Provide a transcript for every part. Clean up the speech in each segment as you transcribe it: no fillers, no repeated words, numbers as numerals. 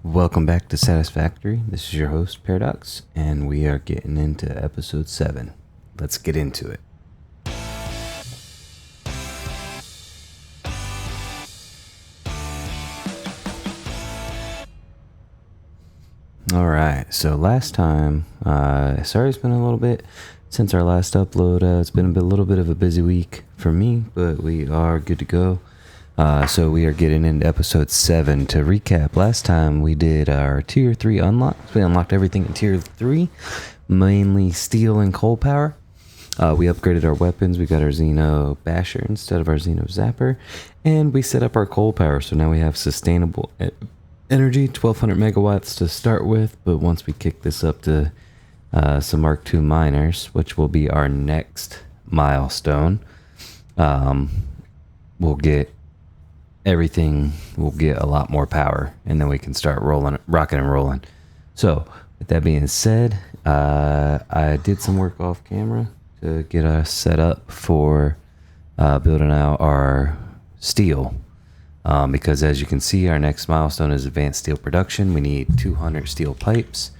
Welcome back to Satisfactory. This is your host, Paradoxx, and we are getting into episode 7. Let's get into it. Alright, so last time, sorry it's been a little bit since our last upload. It's been a little bit of a busy week for me, but we are good to go. So we are getting into episode 7. To recap, last time we did our tier 3 unlocks. We unlocked everything in tier 3, mainly steel and coal power. We upgraded our weapons. We got our Xeno Basher instead of our Xeno Zapper, and we set up our coal power. So now we have sustainable energy, 1200 megawatts to start with, but once we kick this up to some Mark II miners, which will be our next milestone, we'll get everything, we'll get a lot more power, and then we can start rocking and rolling. So with that being said, I did some work off camera to get us set up for building out our steel, because as you can see, our next milestone is advanced steel production. We need 200 steel pipes,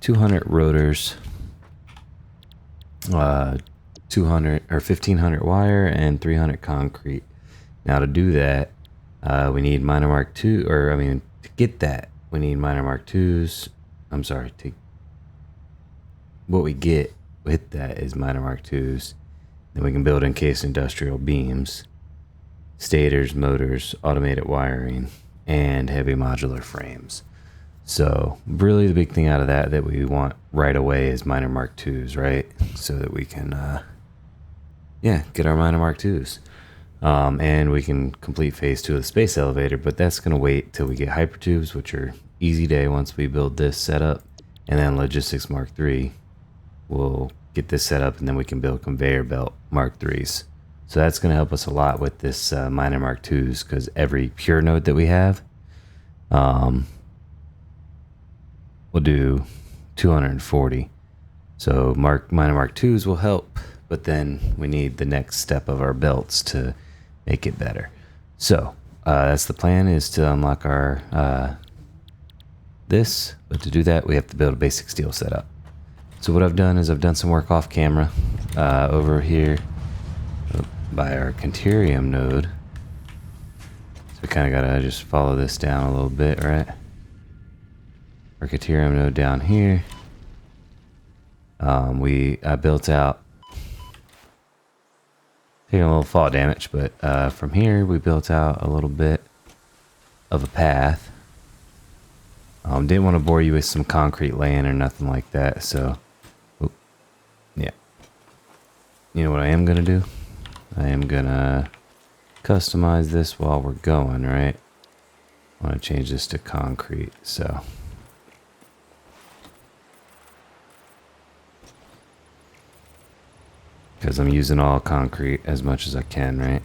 200 rotors, 200 or 1500 wire, and 300 concrete. Now to do that, we need Miner Mk2, to get that, we need Miner Mk2s. What we get with that is Miner Mk2s. Then we can build encased industrial beams, stators, motors, automated wiring, and heavy modular frames. So really the big thing out of that we want right away is Miner Mk2s, right? So that we can, get our Miner Mk2s. And we can complete phase 2 of the space elevator, but that's going to wait till we get hypertubes, which are easy day once we build this setup. And then logistics Mark III, we'll get this set up, and then we can build conveyor belt Mark IIIs. So that's going to help us a lot with this Miner Mk2s, because every pure node that we have, we'll do 240. So Miner Mk2s will help, but then we need the next step of our belts to make it better. So that's the plan, is to unlock our this, but to do that we have to build a basic steel setup. So what I've done is I've done some work off camera over here by our Conterium node. So we kind of gotta just follow this down a little bit, right? Our Conterium node down here. I built out, taking a little fall damage, but from here we built out a little bit of a path. Didn't want to bore you with some concrete laying or nothing like that, so yeah. You know what I am gonna do? I am gonna customize this while we're going, right? I want to change this to concrete, so because I'm using all concrete as much as I can, right?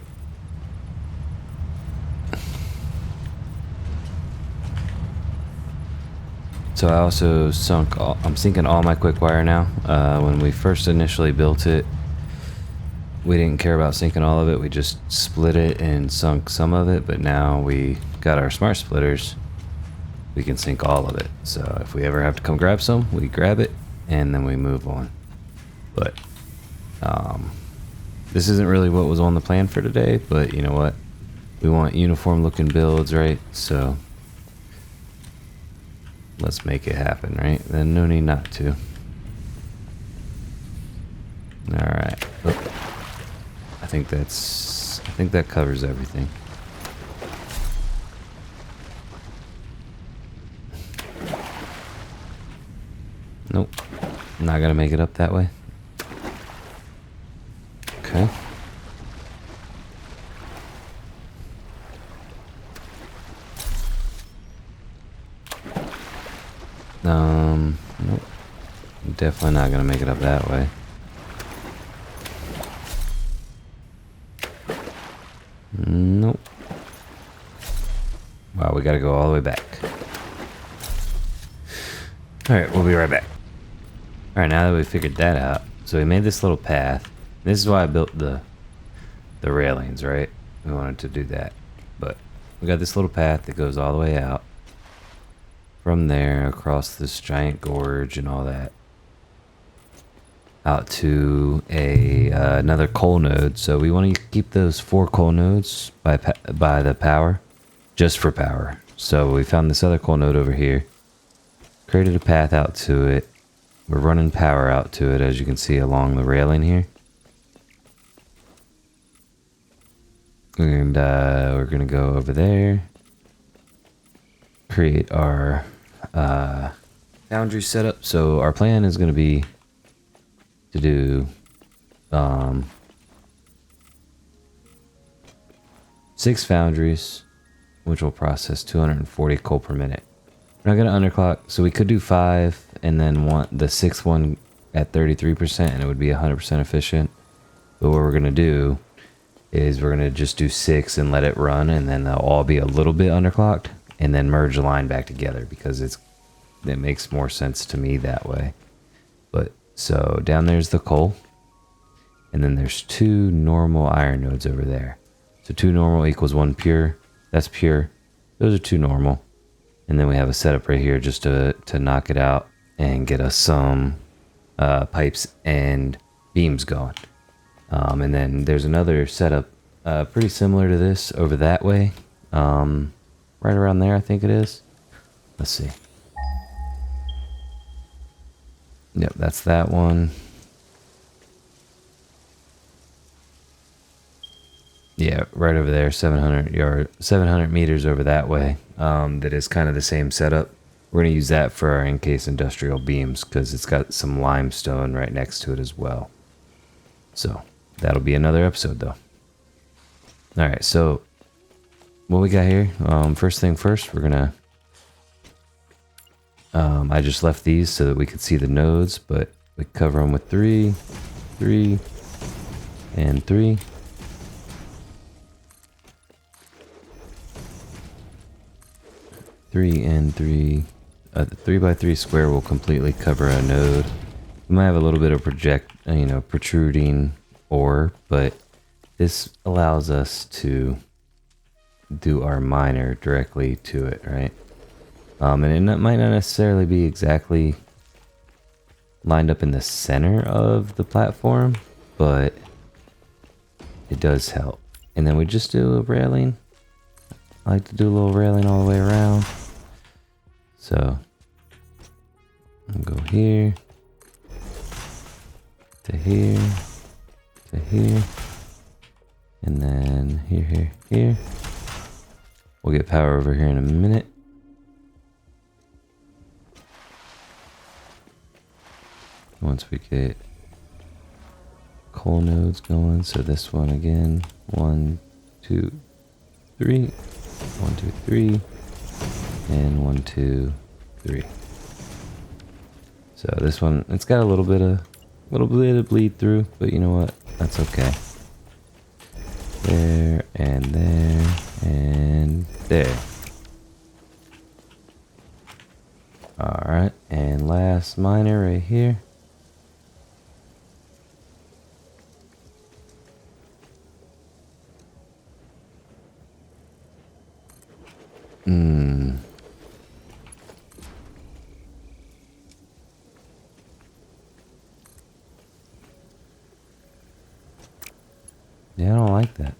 So I also I'm sinking all my quick wire now. When we first initially built it, we didn't care about sinking all of it. We just split it and sunk some of it, but now we got our smart splitters. We can sink all of it. So if we ever have to come grab some, we grab it and then we move on. But this isn't really what was on the plan for today, but you know what? We want uniform looking builds, right? So let's make it happen, right? Then no need not to. Alright. I think that covers everything. Nope. Not gonna make it up that way. Okay. Nope. Definitely not gonna make it up that way. Nope. Wow, we gotta go all the way back. Alright, we'll be right back. Alright, now that we figured that out, so we made this little path. This is why I built the railings, right? We wanted to do that. But we got this little path that goes all the way out. from there across this giant gorge and all that out to another coal node. So we want to keep those 4 coal nodes by the power, just for power. So we found this other coal node over here, created a path out to it. We're running power out to it, as you can see along the railing here. And we're going to go over there, create our foundry setup. So our plan is going to be to do 6 foundries, which will process 240 coal per minute. We're not going to underclock, so we could do 5 and then want the 6th one at 33%, and it would be 100% efficient. But what we're going to do is we're going to just do 6 and let it run, and then they'll all be a little bit underclocked, and then merge the line back together, because it makes more sense to me that way. But so down there's the coal, and then there's 2 normal iron nodes over there. So 2 normal equals 1 pure. That's pure. Those are 2 normal. And then we have a setup right here just to knock it out and get us some pipes and beams going. And then there's another setup pretty similar to this over that way. Right around there, I think it is. Let's see. Yep, that's that one. Yeah, right over there, 700 meters over that way. That is kind of the same setup. We're going to use that for our encased industrial beams because it's got some limestone right next to it as well. So that'll be another episode though. Alright, so what we got here, first thing first, we're going to, I just left these so that we could see the nodes, but we cover them with 3, 3, and 3. Three and 3. The 3x3 square will completely cover a node. We might have a little bit of protruding ore, but this allows us to do our miner directly to it, right? And it might not necessarily be exactly lined up in the center of the platform, but it does help. And then we just do a railing. I like to do a little railing all the way around. So I'll go here to here to here, and then here, here, here. We'll get power over here in a minute. Once we get coal nodes going, so this one again, 1, 2, 3, 1, 2, 3, and 1, 2, 3. So this one, it's got a little bit of bleed through, but you know what? That's okay. There and there and there. All right, and last miner right here. Yeah, I don't like that.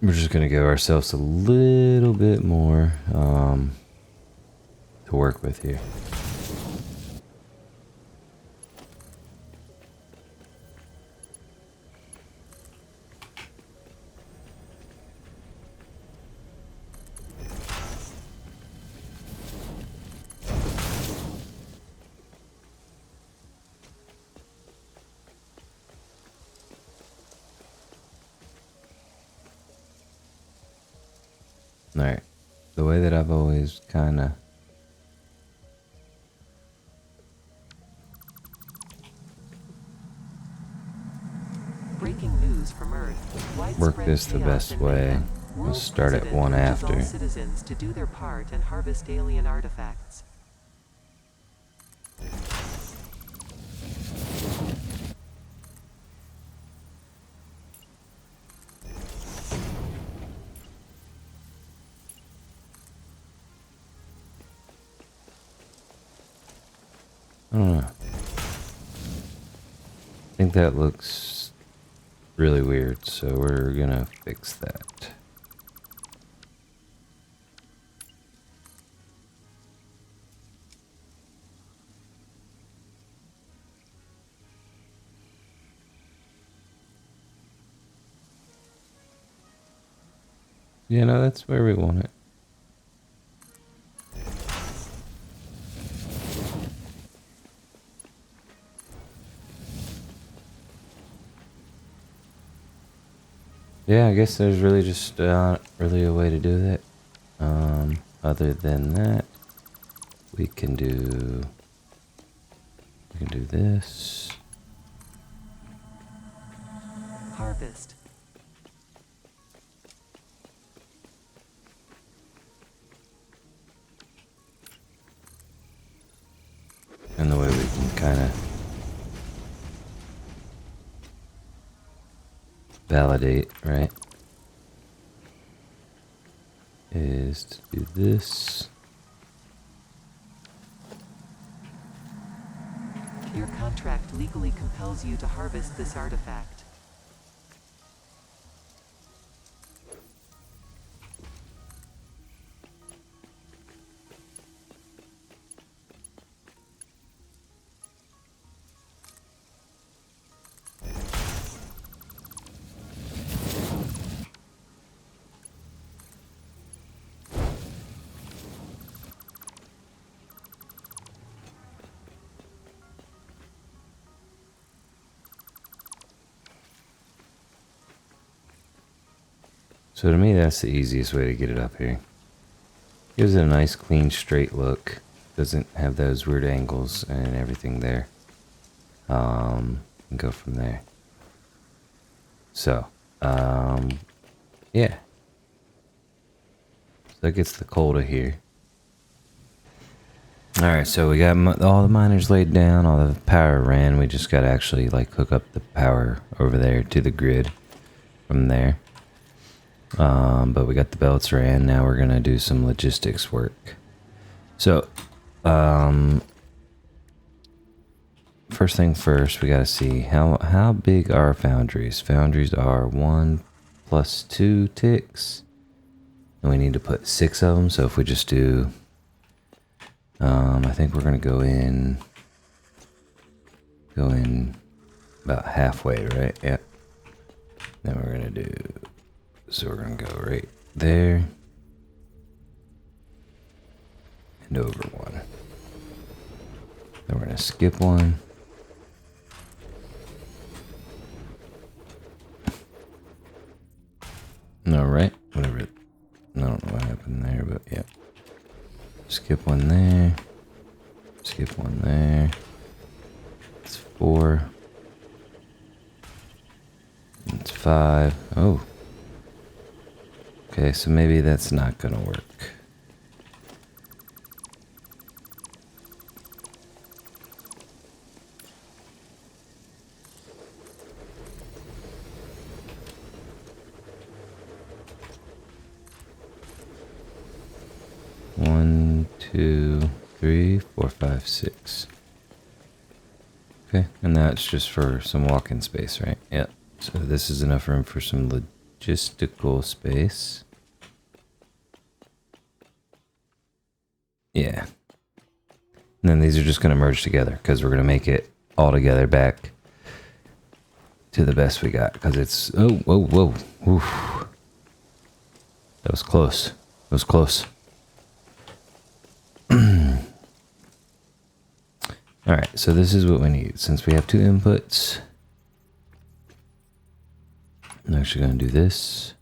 We're just going to give ourselves a little bit more to work with here. Alright, the way that I've always kind of work this the best way. We'll start at one after. Citizens to do their part and harvest alien artifacts. I don't know. I think that looks really weird, so we're gonna fix that. Yeah, no, that's where we want it. Yeah, I guess there's really just not really a way to do that. Other than that, we can do this. Harvest. And the way we can kind of validate, right, is to do this. Your contract legally compels you to harvest this artifact. So to me, that's the easiest way to get it up here. Gives it a nice, clean, straight look. Doesn't have those weird angles and everything there. And go from there. So, yeah. So that gets the coal to here. Alright, so we got all the miners laid down, all the power ran. We just got to actually like hook up the power over there to the grid from there. But we got the belts ran. Now we're gonna do some logistics work. So, first thing first, we gotta see how big are foundries. Foundries are 1 plus 2 ticks, and we need to put 6 of them. So if we just do, I think we're gonna go in about halfway, right? Yep. Then we're gonna do. So we're going to go right there and over 1. Then we're going to skip 1. No, right? Whatever. I don't know what happened there, but yeah. Skip 1 there. Skip 1 there. It's 4. It's 5. Oh. Okay, so maybe that's not gonna work. One, 2, 3, 4, 5, 6. Okay, and that's just for some walk-in space, right? Yep. So this is enough room for some logistical space. Yeah. And then these are just going to merge together because we're going to make it all together back to the best we got. Because it's... Oh, whoa, whoa. Oof. That was close. It was close. Alright, so this is what we need. Since we have 2 inputs, I'm actually going to do this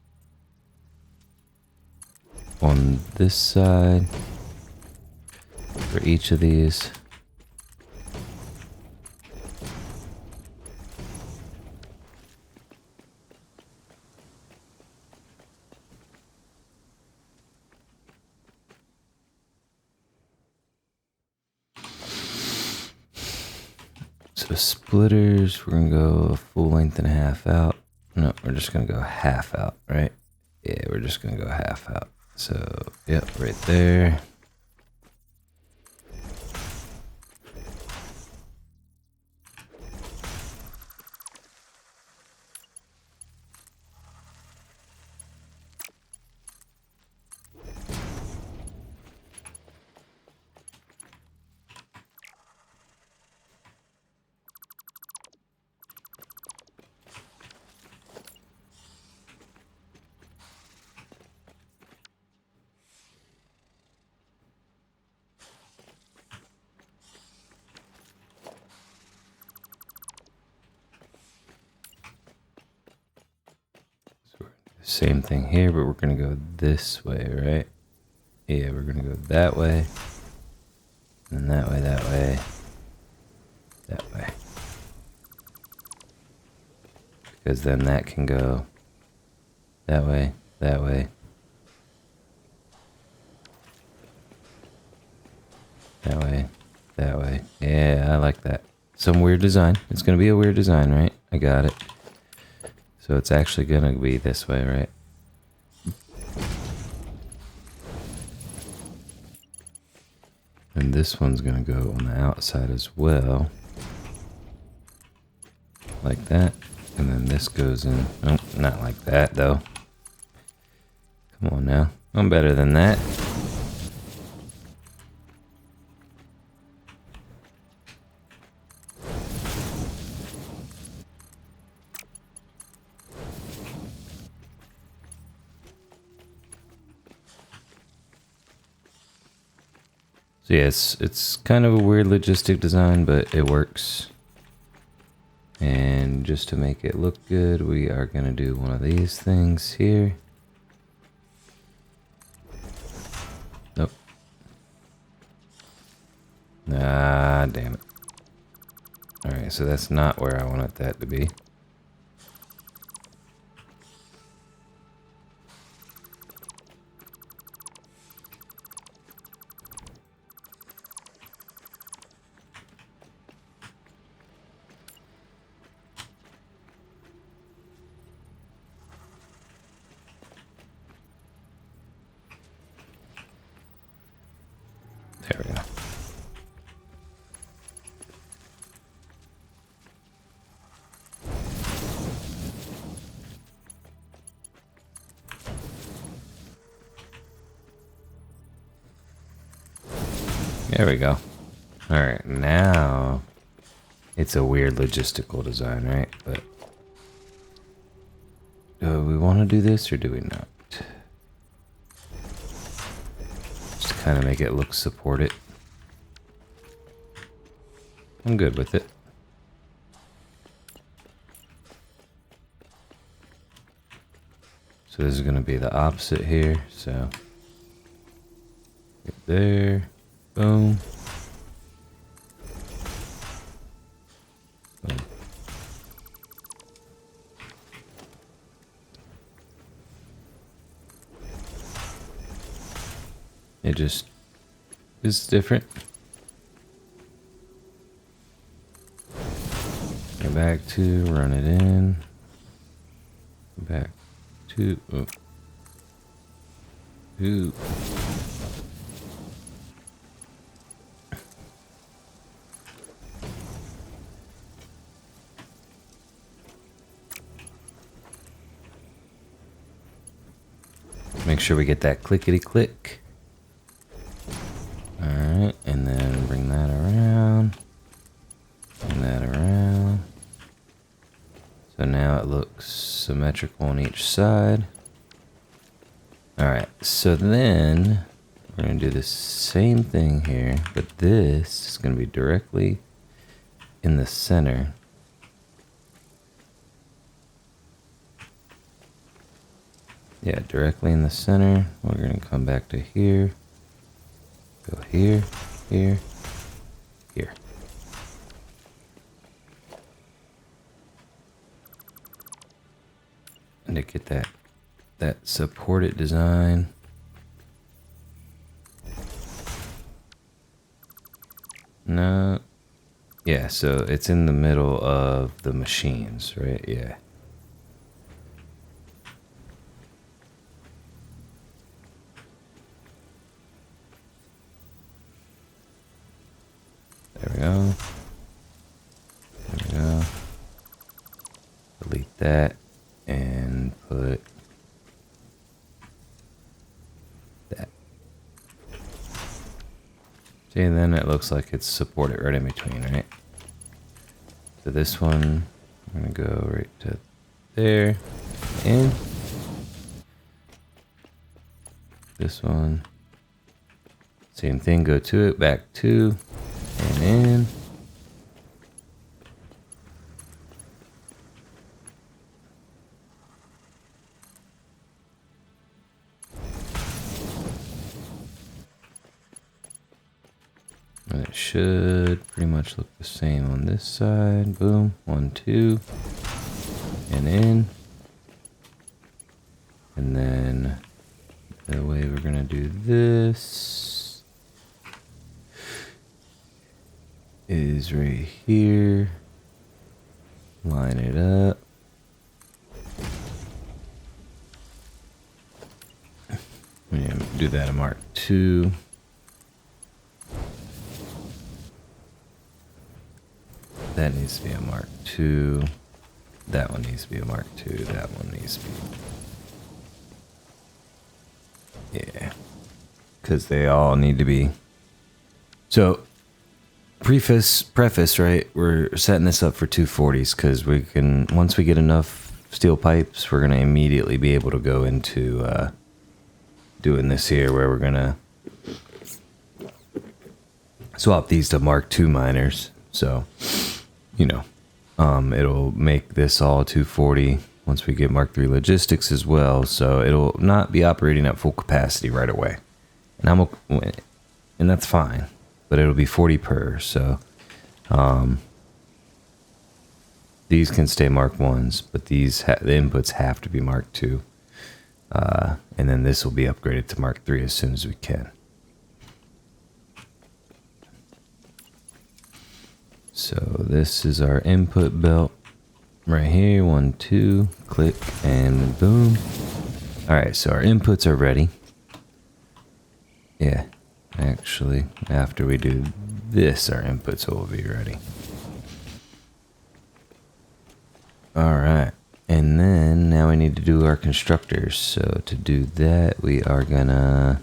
on this side. For each of these. So splitters, we're gonna go a full length and a half out. No, we're just gonna go half out, right? Yeah, we're just gonna go half out. So, yep, right there. Same thing here, but we're gonna go this way, right? Yeah, we're gonna go that way. And that way, that way. That way. Because then that can go that way, that way. That way, that way. Yeah, I like that. Some weird design. It's gonna be a weird design, right? I got it. So it's actually gonna be this way, right? And this one's gonna go on the outside as well. Like that. And then this goes in. Nope, not like that though. Come on now. I'm better than that. So yeah, it's kind of a weird logistic design, but it works. And just to make it look good, we are going to do one of these things here. Nope. Ah, damn it. Alright, so that's not where I wanted that to be. There we go. There we go. Alright, now it's a weird logistical design, right? But do we want to do this or do we not? Just kind of make it look supported. I'm good with it. So this is going to be the opposite here. So right there, boom. Boom. It just is different. Go back to, run it in. Go back to, oh. Ooh. Make sure we get that clickety click. Alright, and then bring that around. Bring that around. So now it looks symmetrical on each side. Alright, so then we're going to do the same thing here, but this is going to be directly in the center. Yeah, directly in the center. We're going to come back to here. Go here, here, here. And to get that supported design. No. Yeah, so it's in the middle of the machines, right? Yeah. There we go. There we go. Delete that and put that. See, then it looks like it's supported right in between, right? So this one, I'm gonna go right to there, in. This one, same thing, go to it, back to, and in. And it should pretty much look the same on this side. Boom, 1, 2, and in. And then the way we're gonna do this is right here. Line it up. We need to do that in Mark 2. That needs to be a Mark 2. That one needs to be a Mark 2. That one needs to be... Yeah. Because they all need to be... So, preface, right? We're setting this up for 240s because we can... Once we get enough steel pipes, we're going to immediately be able to go into doing this here where we're going to swap these to Mark II miners. So... You know, it'll make this all 240 once we get Mark III logistics as well. So it'll not be operating at full capacity right away, and and that's fine. But it'll be 40 per. So these can stay Mark I's, but the inputs have to be Mark II, and then this will be upgraded to Mark III as soon as we can. So this is our input belt right here. 1, 2, click, and boom. All right, so our inputs are ready. Yeah, actually, after we do this, our inputs will be ready. All right, and then now we need to do our constructors. So to do that, we are gonna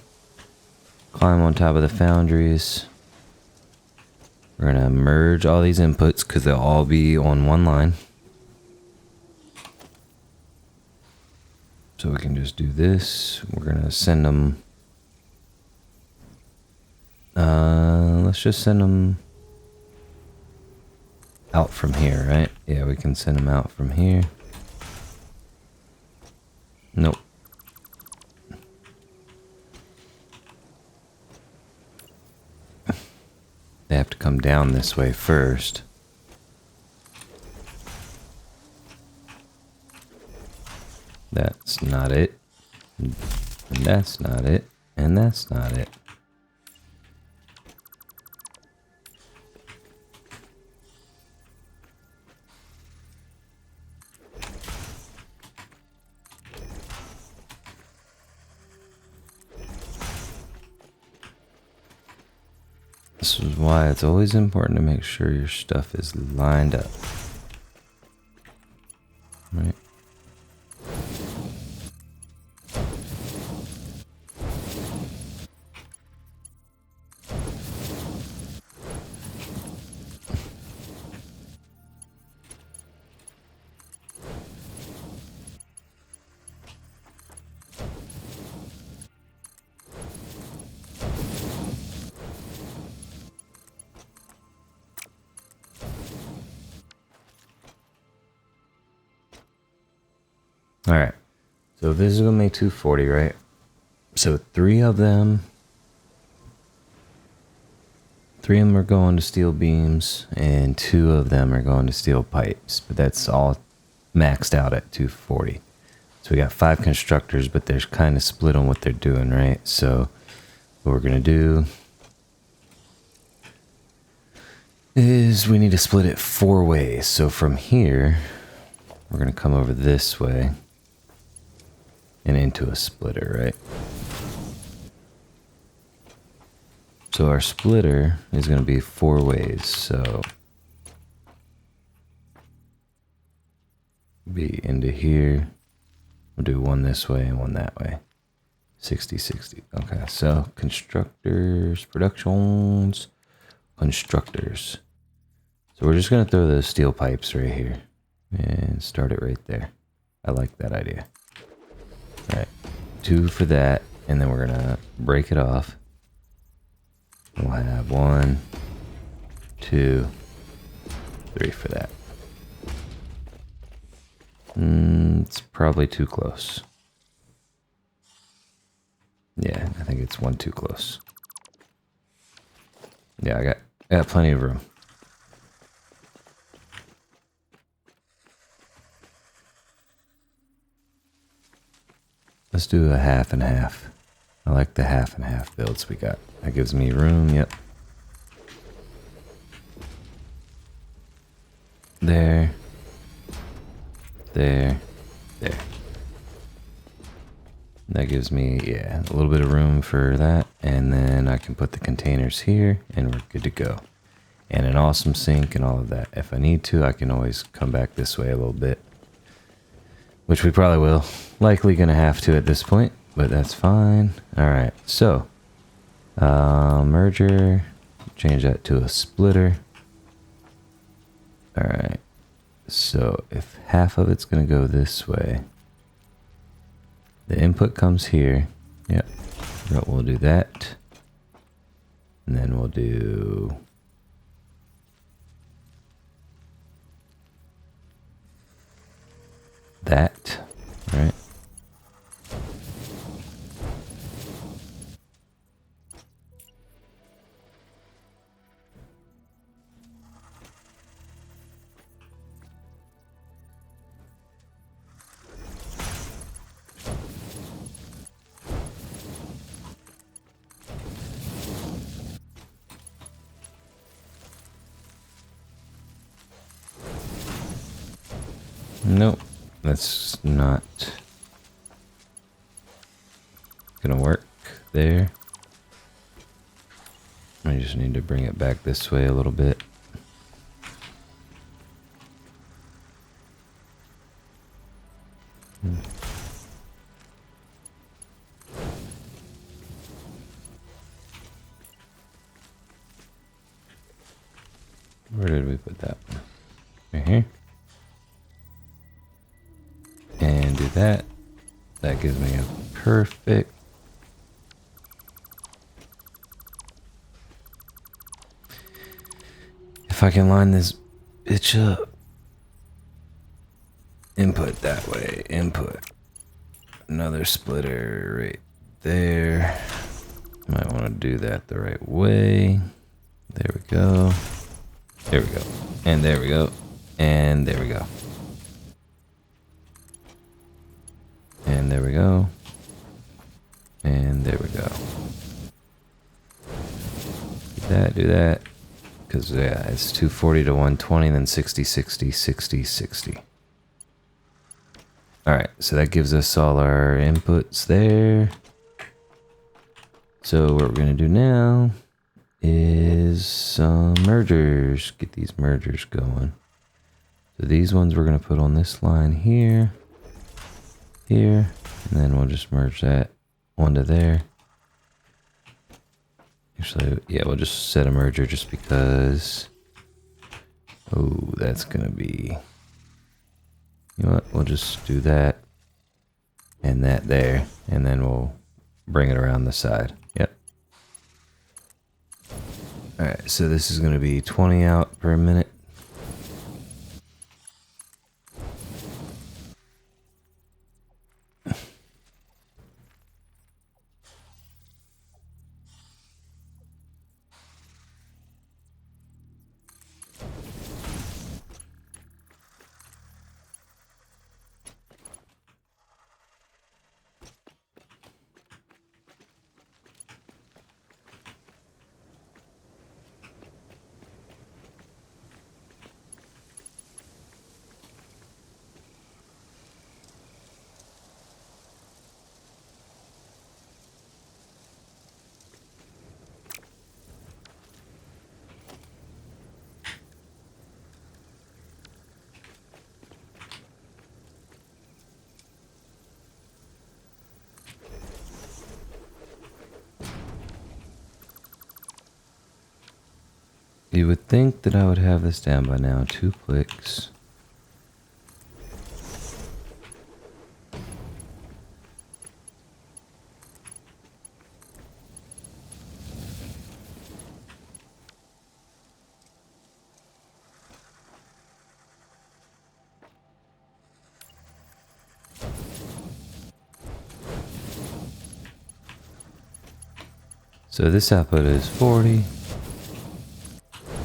climb on top of the foundries. We're going to merge all these inputs because they'll all be on one line. So we can just do this. We're going to send them... let's just send them out from here, right? Yeah, we can send them out from here. Nope. They have to come down this way first. That's not it. And that's not it. And that's not it. This is why it's always important to make sure your stuff is lined up. Right? All right, so this is gonna make 240, right? So three of them are going to steel beams, and 2 of them are going to steel pipes. But that's all maxed out at 240. So we got 5 constructors, but they're kind of split on what they're doing, right? So what we're gonna do is we need to split it 4 ways. So from here, we're going to come over this way and into a splitter, right? So our splitter is going to be 4 ways. So be into here. We'll do one this way and one that way. 60, 60. Okay, so constructors, productions, constructors. So we're just going to throw those steel pipes right here and start it right there. I like that idea. All right, 2 for that, and then we're going to break it off. We'll have 1, 2, 3 for that. It's probably too close. Yeah, I think it's 1 too close. Yeah, I got plenty of room. Let's do a half and half. I like the half and half builds we got. That gives me room, yep. There. There. There. That gives me, yeah, a little bit of room for that. And then I can put the containers here and we're good to go. And an awesome sink and all of that. If I need to, I can always come back this way a little bit. Which we probably will. Likely going to have to at this point, but that's fine. All right, so merger, change that to a splitter. All right, so if half of it's going to go this way, the input comes here. Yep, we'll do that. And then we'll do that, right? Nope, that's not gonna work there. I just need to bring it back this way a little bit. Where did we put that one? Right here. And do that. That gives me a perfect. If I can line this bitch up. Input that way. Input. Another splitter right there. Might want to do that the right way. There we go. There we go. And there we go. And there we go. And there we go. And there we go. Do that. Because, yeah, it's 240 to 120, then 60, 60, 60, 60. Alright, so that gives us all our inputs there. So what we're going to do now is some mergers. Get these mergers going. So these ones we're going to put on this line here. Here. And then we'll just merge that onto there. Actually, yeah, we'll just set a merger just because. Oh, that's going to be. You know what? We'll just do that. And that there. And then we'll bring it around the side. Yep. Alright, so this is going to be 20 out per minute. You would think that I would have this down by now. 2 clicks. So this output is 40,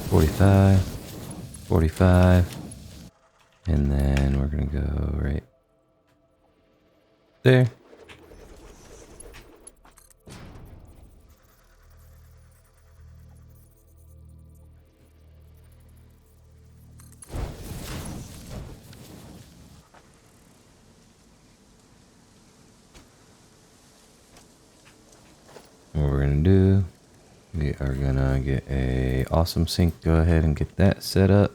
45, 45, and then we're going to go right there. What we're going to do, we are going to get a awesome sink. Go ahead and get that set up.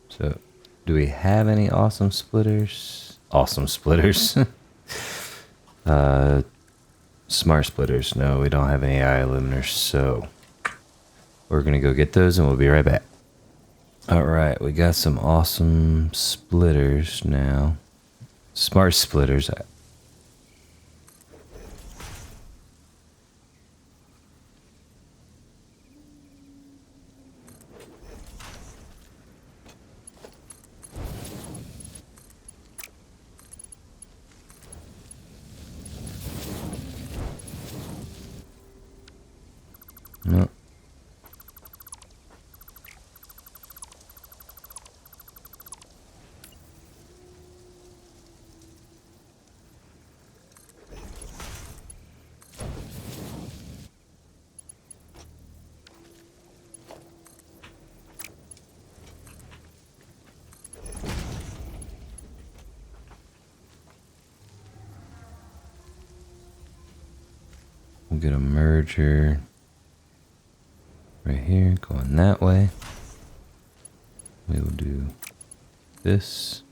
So, do we have any awesome splitters? Awesome splitters. Smart splitters. No, we don't have any AI illuminers. So, we're going to go get those and we'll be right back. Alright, we got some awesome splitters now. Smart splitters. No. We'll get a merger right here, going that way. We will do this.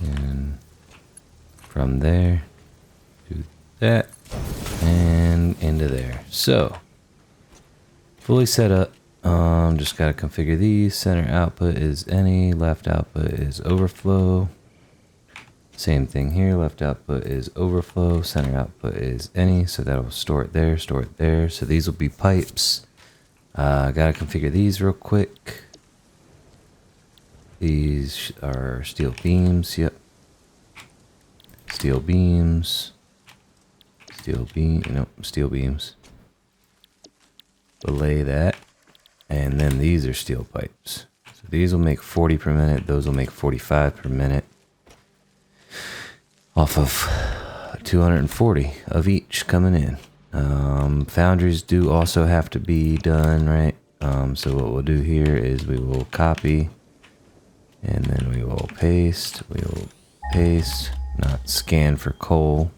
And from there, do that, and into there. So, fully set up. Just gotta configure these. Center output is any, left output is overflow. Same thing here, left output is overflow, center output is any, so that'll store it there, store it there. So these will be pipes. Gotta configure these real quick. These are steel beams, yep. Steel beams. Steel beams. Belay that. And then these are steel pipes. So these will make 40 per minute. Those will make 45 per minute. Off of 240 of each coming in. Foundries do also have to be done, right? So what we'll do here is we will copy. And then we will paste. We will paste. Not scan for coal.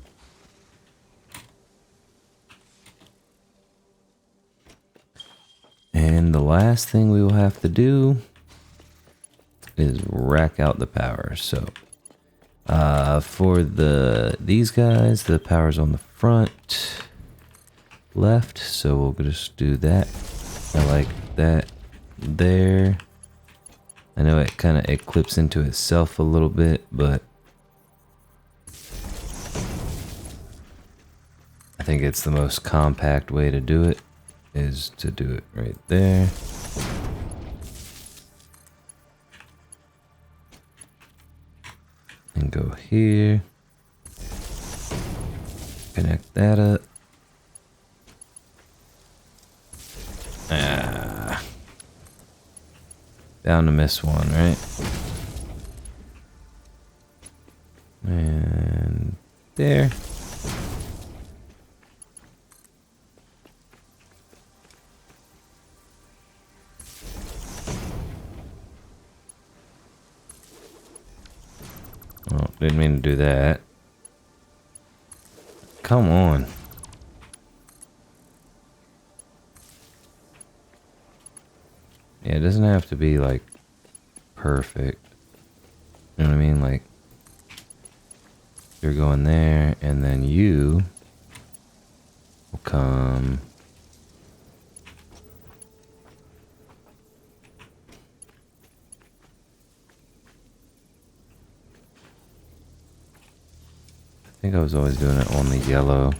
And the last thing we will have to do is rack out the power. So for these guys, the power's on the front left. So we'll just do that. I like that there. I know it kind of clips into itself a little bit, but I think it's the most compact way to do it. Is to do it right there. And go here. Connect that up. Down to miss one, right? And there. didn't mean to do that. Come on. Yeah, it doesn't have to be like perfect. You know what I mean? Like, you're going there, and then you will come. I think I was always doing it on the yellow.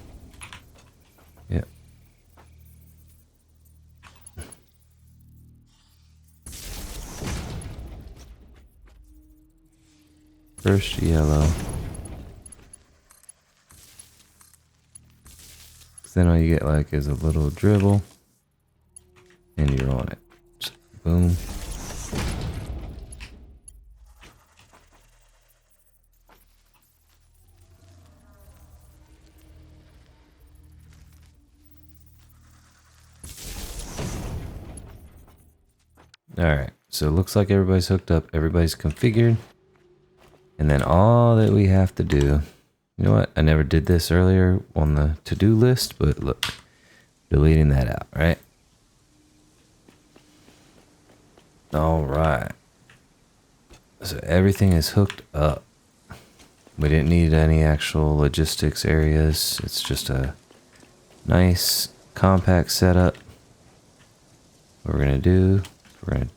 Yep. First yellow. Then all you get like is a little dribble. And you're on it. Just boom. Alright, so it looks like everybody's hooked up, everybody's configured. And then all that we have to do, you know what? I never did this earlier on the to-do list, but look, deleting that out, right? Alright. So everything is hooked up. We didn't need any actual logistics areas. It's just a nice compact setup. What we're going to do, we're going to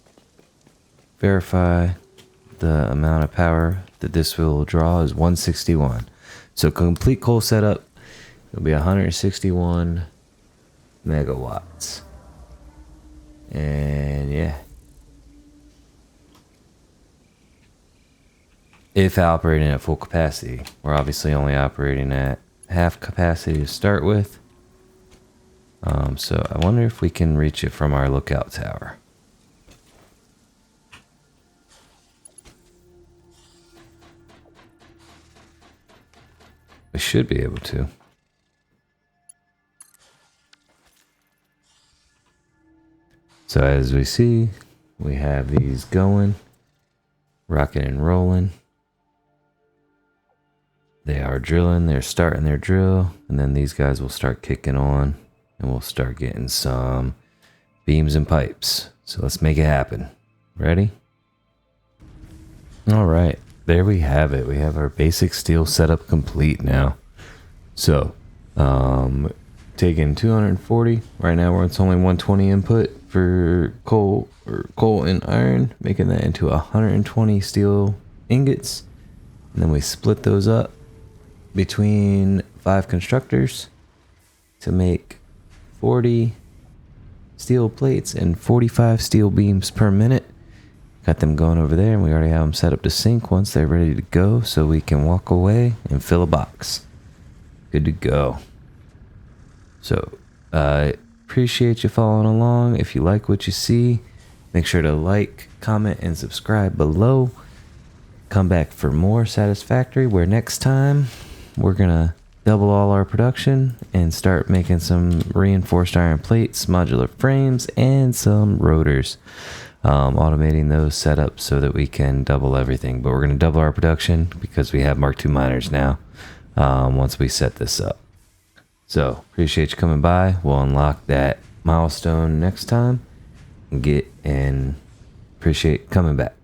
verify the amount of power that this will draw is 161. So complete coal setup, it'll be 161 megawatts. And yeah. If operating at full capacity, we're obviously only operating at half capacity to start with. So I wonder if we can reach it from our lookout tower. We should be able to. So as we see, we have these going, rocking and rolling. They are drilling, they're starting their drill, and then these guys will start kicking on, and we'll start getting some beams and pipes. So let's make it happen. Ready? All right, there we have it. We have our basic steel setup complete now. So, taking 240. Right now, it's only 120 input for coal and iron, making that into 120 steel ingots. And then we split those up between 5 constructors to make 40 steel plates and 45 steel beams per minute. Got them going over there, and we already have them set up to sync once they're ready to go, so we can walk away and fill a box. Good to go. So, appreciate you following along. If you like what you see, make sure to like, comment, and subscribe below. Come back for more Satisfactory, where next time we're gonna double all our production and start making some reinforced iron plates, modular frames, and some rotors. Automating those setups so that we can double everything. But we're gonna double our production because we have Mark II miners now, once we set this up. So appreciate you coming by. We'll unlock that milestone next time and appreciate coming back.